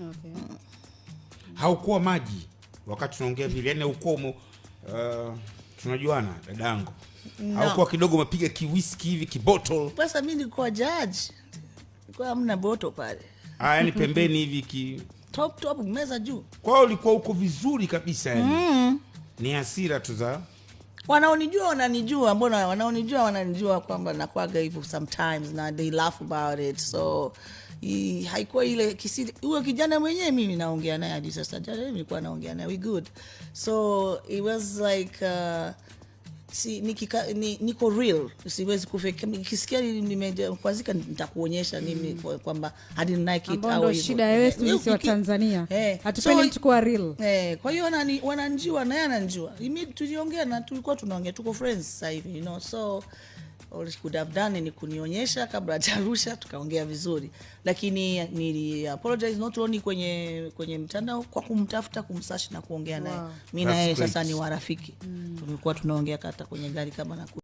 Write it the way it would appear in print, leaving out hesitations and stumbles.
Okay. Haukuwa maji wakati tunaongea vile, yani uko tunajuana dadangu. No. Haukuwa kidogo umepiga kiwhisky hivi kibottle. Sasa mimi nilikuwa judge. Nilikuwa hamna bottle pale. Yani pembeni hivi top meza juu. Kwa hiyo ulikuwa uko vizuri kabisa yani. Ni hasira tu za wanaonijua wananijua, mbona wanaonijua wananijua kwamba nakwaga hivyo sometimes na they laugh about it. So haikuwa ile kisiri huyo kijana mwenyewe mimi naongea naye hadi sasa, jana nilikuwa naongea naye, we good. So it was like niko real, siwezi kufake. Nikisikia nimekwazika nitakuonyesha mimi kwamba I didn't like it au hivyo. Shida yetu sisi wa Tanzania hatupendi mtu kuwa real. Kwa hiyo wananijua na yeye ananijua. Tuliongea na tulikuwa tunaongea, tuko friends sasa hivi, you know. So all she could have done ni kunionyesha kabla hajarusha, tukaongea vizuri. Lakini nili apologize not only kwenye mtandao, kwa kumtafuta, kumsearch na kuongea naye. Mimi na yeye sasa ni warafiki. Tulikuwa tunaongea hata kwenye gari kama na